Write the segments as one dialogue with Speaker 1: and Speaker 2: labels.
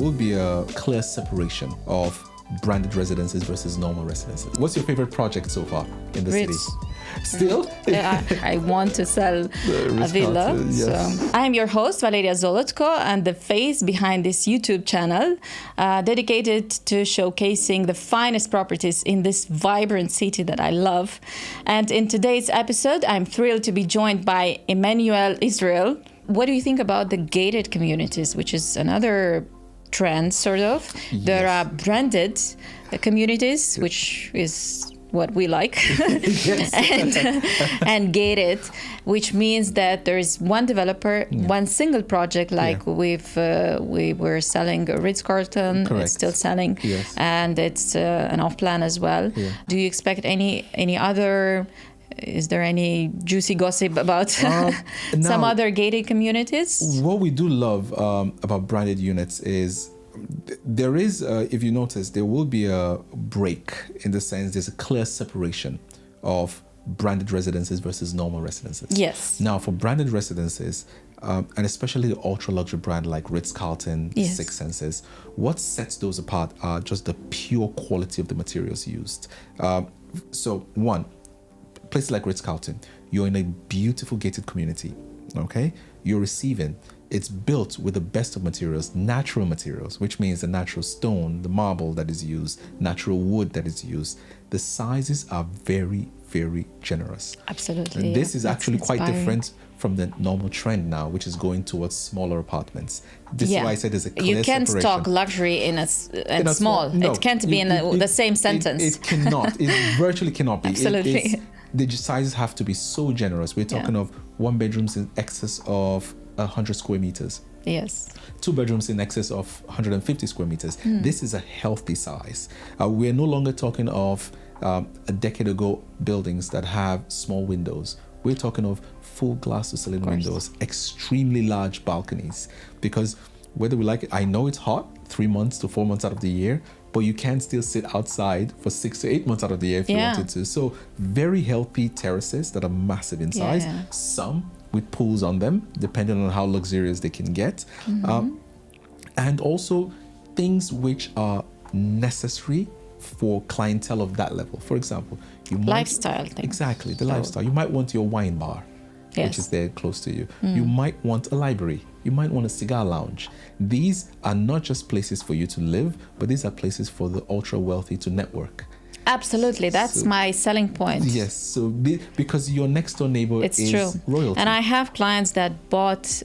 Speaker 1: will be a clear separation of branded residences versus normal residences. What's your favorite project so far in the
Speaker 2: Ritz.
Speaker 1: city? Still?
Speaker 2: I want to sell a villa.
Speaker 1: Yes.
Speaker 2: So I'm your host, Valeria Zolotko, and the face behind this YouTube channel dedicated to showcasing the finest properties in this vibrant city that I love. And in today's episode, I'm thrilled to be joined by Emmanuel Israel. What do you think about the gated communities, which is another trend, sort of?
Speaker 1: Yes.
Speaker 2: There are branded communities, which is what we like, and gated, which means that there is one developer, one single project, like we were selling a Ritz-Carlton, it's still selling, and it's an off-plan as well. Do you expect any other? Is there any juicy gossip about some other gated communities?
Speaker 1: What we do love about branded units is there is, if you notice, there will be a break in the sense there's a clear separation of branded residences versus normal residences.
Speaker 2: Yes.
Speaker 1: Now, for branded residences, and especially the ultra-luxury brand like Ritz-Carlton, Six Senses, what sets those apart are just the pure quality of the materials used. So, one, places like Ritz-Carlton, you're in a beautiful gated community, okay? You're receiving. It's built with the best of materials, natural materials, which means the natural stone, the marble that is used, natural wood that is used. The sizes are very, very generous.
Speaker 2: Absolutely.
Speaker 1: And this is actually quite
Speaker 2: inspiring.
Speaker 1: different from the normal trend now, which is going towards smaller apartments. This is why I said there's a clear
Speaker 2: You can't
Speaker 1: separation.
Speaker 2: talk luxury in a small.
Speaker 1: No,
Speaker 2: it can't be in the same sentence.
Speaker 1: It cannot. It virtually cannot be.
Speaker 2: Absolutely.
Speaker 1: The sizes have to be so generous. We're talking of one bedrooms in excess of 100 square meters.
Speaker 2: Yes.
Speaker 1: Two bedrooms in excess of 150 square meters. This is a healthy size. We're no longer talking of a decade ago buildings that have small windows. We're talking of full glass to ceiling windows, extremely large balconies. Because whether we like it, I know it's hot 3 months to 4 months out of the year, but you can still sit outside for 6 to 8 months out of the year if you wanted to. So very healthy terraces that are massive in size. Some with pools on them, depending on how luxurious they can get. And also things which are necessary for clientele of that level. For example, you might...
Speaker 2: Lifestyle things.
Speaker 1: Exactly, the lifestyle. You might want your wine bar, which is there close to you. You might want a library. You might want a cigar lounge. These are not just places for you to live, but these are places for the ultra wealthy to network.
Speaker 2: Absolutely, that's my selling point.
Speaker 1: Yes, so because your next door neighbor is
Speaker 2: true.
Speaker 1: royalty.
Speaker 2: And I have clients that bought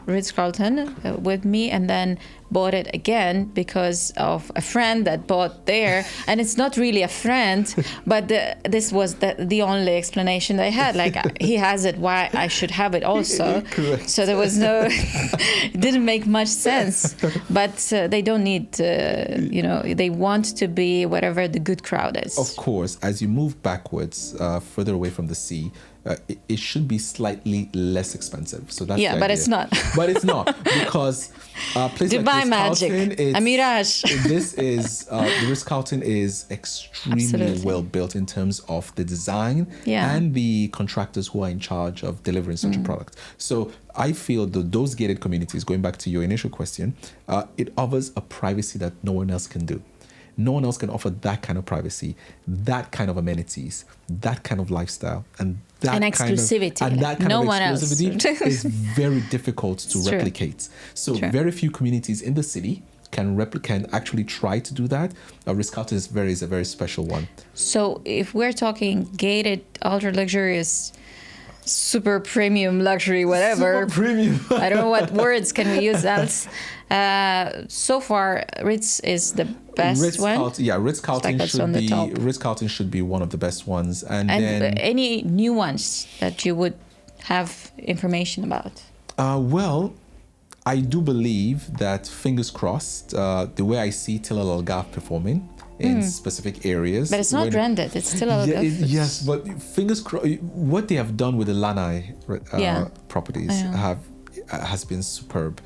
Speaker 2: Ritz-Carlton with me and then bought it again because of a friend that bought there. And it's not really a friend, but this was the only explanation they had. Like, he has it, why I should have it also.
Speaker 1: Correct.
Speaker 2: So there was no, it didn't make much sense. But they don't need, they want to be wherever the good crowd is.
Speaker 1: Of course, as you move backwards, further away from the sea, it should be slightly less expensive. So that's
Speaker 2: but it's not.
Speaker 1: But it's not, because places
Speaker 2: Dubai
Speaker 1: like
Speaker 2: magic,
Speaker 1: Ritz-Carlton,
Speaker 2: a mirage.
Speaker 1: This is the Ritz-Carlton is extremely well built in terms of the design and the contractors who are in charge of delivering such a product. So I feel that those gated communities, going back to your initial question, it offers a privacy that no one else can do. No one else can offer that kind of privacy, that kind of amenities, that kind of lifestyle, and that
Speaker 2: and exclusivity.
Speaker 1: Kind of, and that kind
Speaker 2: no
Speaker 1: of
Speaker 2: one
Speaker 1: exclusivity
Speaker 2: else.
Speaker 1: is very difficult to replicate. So very few communities in the city can actually try to do that. Ritz-Carlton is a very special one.
Speaker 2: So if we're talking gated, ultra luxurious, super premium luxury, whatever.
Speaker 1: Super premium.
Speaker 2: I don't know what words can we use else. So far, Ritz is the best one.
Speaker 1: Yeah, Ritz-Carlton
Speaker 2: like
Speaker 1: Ritz-Carlton should be one of the best ones. And then
Speaker 2: any new ones that you would have information about?
Speaker 1: Well, I do believe that, fingers crossed, the way I see Tilla Al-Gaf performing in specific areas.
Speaker 2: But it's not branded. It's still Al-Gaf.
Speaker 1: Yes, but fingers crossed. What they have done with the Lanai properties has been superb.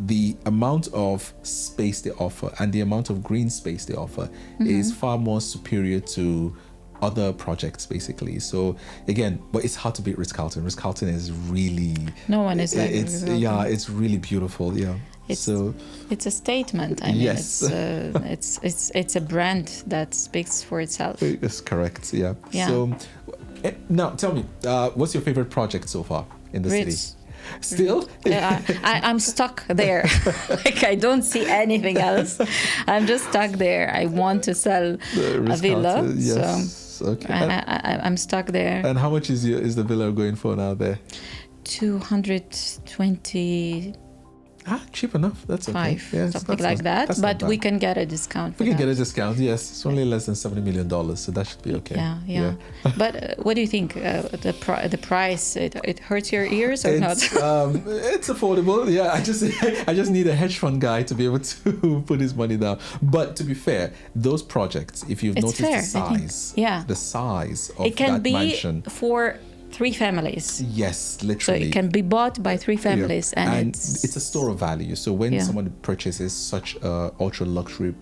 Speaker 1: The amount of space they offer and the amount of green space they offer is far more superior to other projects, basically. So again, but it's hard to beat Ritz-Carlton. Ritz-Carlton is really...
Speaker 2: No one is like
Speaker 1: it's
Speaker 2: Ritz-Carlton.
Speaker 1: Yeah, it's really beautiful, yeah.
Speaker 2: It's a statement. I mean,
Speaker 1: yes.
Speaker 2: it's a brand that speaks for itself.
Speaker 1: It's correct. Yeah.
Speaker 2: Yeah.
Speaker 1: So now tell me, what's your favorite project so far in the city? Still?
Speaker 2: I'm stuck there. Like, I don't see anything else. I'm just stuck there. I want to sell a villa.
Speaker 1: Yes.
Speaker 2: So
Speaker 1: okay.
Speaker 2: I'm stuck there.
Speaker 1: And how much is the villa going for now there?
Speaker 2: 220.
Speaker 1: Cheap enough. That's okay.
Speaker 2: Yeah, something like that. But we can get a discount.
Speaker 1: We can get a discount. Yes, it's only less than $70 million, so that should be okay.
Speaker 2: Yeah. But what do you think? The price it hurts your ears or not?
Speaker 1: It's affordable. Yeah, I just need a hedge fund guy to be able to put his money down. But to be fair, those projects, if you've noticed the size, the size of
Speaker 2: it can
Speaker 1: that
Speaker 2: be
Speaker 1: mansion
Speaker 2: for 3 families.
Speaker 1: Yes, literally.
Speaker 2: So it can be bought by 3 families, and
Speaker 1: it's a store of value. So when someone purchases such a ultra luxury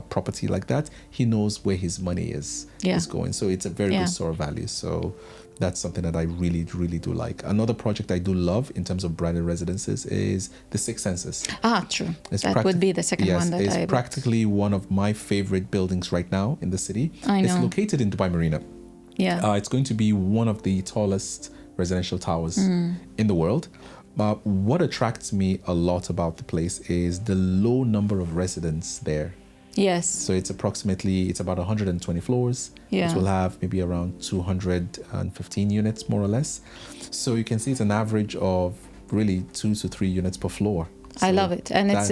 Speaker 1: property like that, he knows where his money is going. So it's a very good store of value. So that's something that I really, really do like. Another project I do love in terms of branded residences is the Six Senses.
Speaker 2: True. That would be the second one that
Speaker 1: it's practically one of my favorite buildings right now in the city.
Speaker 2: I know.
Speaker 1: It's located in Dubai Marina.
Speaker 2: Yeah.
Speaker 1: It's going to be one of the tallest residential towers in the world. What attracts me a lot about the place is the low number of residents there.
Speaker 2: Yes.
Speaker 1: So it's about 120 floors.
Speaker 2: Yeah.
Speaker 1: It will have maybe around 215 units, more or less. So you can see it's an average of really 2 to 3 units per floor. So
Speaker 2: I love it, and it's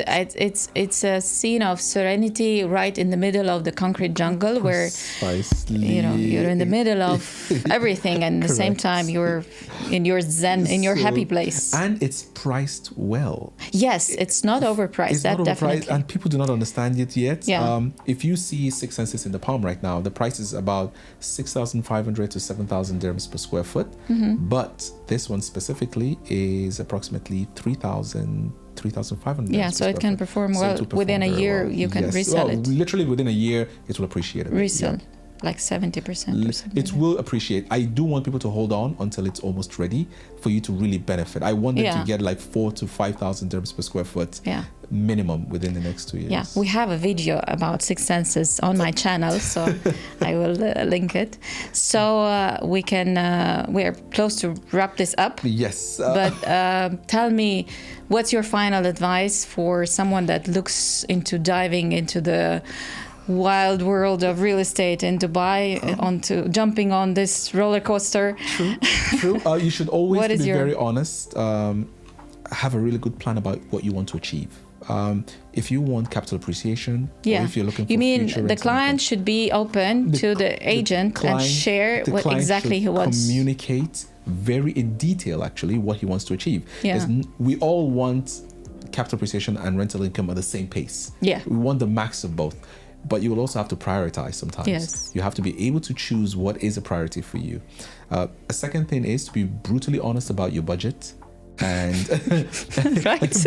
Speaker 2: a scene of serenity right in the middle of the concrete jungle, where you're in the middle of everything, and at the same time you're in your zen, in your happy place.
Speaker 1: And it's priced well.
Speaker 2: Yes, it's not overpriced.
Speaker 1: It's
Speaker 2: that
Speaker 1: not
Speaker 2: definitely.
Speaker 1: Overpriced, and people do not understand it yet.
Speaker 2: Yeah.
Speaker 1: If you see Six Senses in the Palm right now, the price is about 6,500 to 7,000 dirhams per square foot. But this one specifically is approximately 3,500.
Speaker 2: Yeah, so it can perform well. Within a year, you can resell it.
Speaker 1: Literally within a year, it will appreciate it.
Speaker 2: Resell, like 70% or something.
Speaker 1: It will appreciate. I do want people to hold on until it's almost ready for you to really benefit. I want them to get like 4,000 to 5,000 dirhams per square foot minimum within the next 2 years.
Speaker 2: Yeah, we have a video about Six Senses on my channel, so I will link it. So we are close to wrap this up.
Speaker 1: Yes.
Speaker 2: But tell me, what's your final advice for someone that looks into diving into the wild world of real estate in Dubai, onto jumping on this roller coaster?
Speaker 1: True. You should always be very honest. Have a really good plan about what you want to achieve. If you want capital appreciation, or if you're looking for
Speaker 2: the client should be open to the agent and share what exactly he wants.
Speaker 1: Communicate very in detail, actually, what he wants to achieve.
Speaker 2: Yeah.
Speaker 1: We all want capital appreciation and rental income at the same pace.
Speaker 2: Yeah.
Speaker 1: We want the max of both. But you will also have to prioritize sometimes.
Speaker 2: Yes.
Speaker 1: You have to be able to choose what is a priority for you. A second thing is to be brutally honest about your budget. And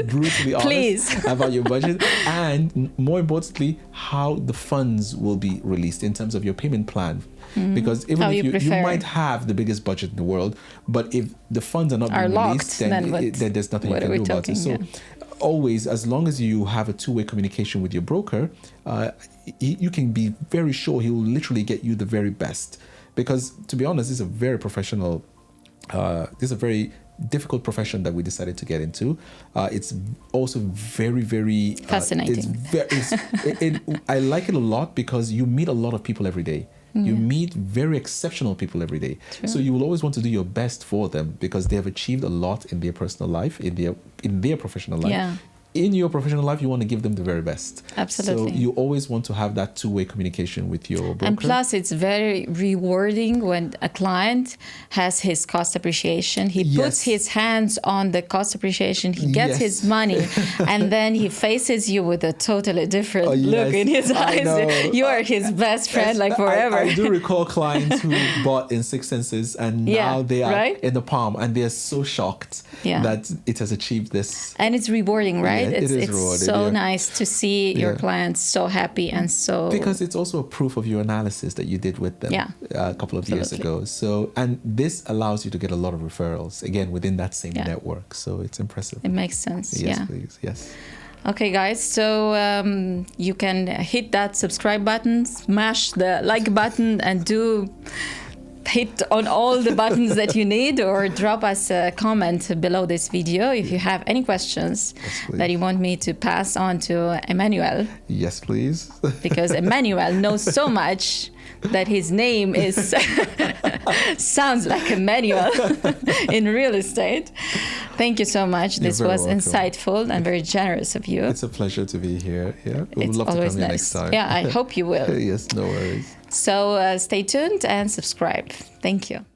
Speaker 1: brutally honest about your budget, and more importantly, how the funds will be released in terms of your payment plan. Because even if you might have the biggest budget in the world, but if the funds are not being released, then there's nothing you can do about it. So always, as long as you have a two-way communication with your broker, you can be very sure he will literally get you the very best. Because to be honest, this is a very professional, this is a very difficult profession that we decided to get into. It's also very, very
Speaker 2: fascinating.
Speaker 1: I like it a lot because you meet a lot of people every day. You meet very exceptional people every day.
Speaker 2: True.
Speaker 1: So you will always want to do your best for them because they have achieved a lot in their personal life, in their professional life.
Speaker 2: Yeah.
Speaker 1: In your professional life, you want to give them the very best.
Speaker 2: Absolutely.
Speaker 1: So you always want to have that two-way communication with your broker.
Speaker 2: And plus, it's very rewarding when a client has his cost appreciation. He puts his hands on the cost appreciation. He gets his money, and then he faces you with a totally different look in his eyes. You are his best friend, like forever.
Speaker 1: I do recall clients who bought in Six Senses, and now they are in the Palm, and they're so shocked that it has achieved this.
Speaker 2: And it's rewarding, right? It's
Speaker 1: rewarding,
Speaker 2: so nice to see your clients so happy and so...
Speaker 1: Because it's also a proof of your analysis that you did with them a couple of years ago. So, and this allows you to get a lot of referrals, again, within that same network. So it's impressive.
Speaker 2: It makes sense,
Speaker 1: Yes, please. Yes.
Speaker 2: Okay, guys, so you can hit that subscribe button, smash the like button, and hit on all the buttons that you need, or drop us a comment below this video if you have any questions that you want me to pass on to Emmanuel.
Speaker 1: Yes, please.
Speaker 2: Because Emmanuel knows so much that his name is sounds like Emmanuel in real estate. Thank you so much. This was welcome. Insightful and very generous of you.
Speaker 1: It's a pleasure to be here. Yeah, we would love to come here next time.
Speaker 2: Yeah, I hope you will.
Speaker 1: Yes, no worries.
Speaker 2: So stay tuned and subscribe. Thank you.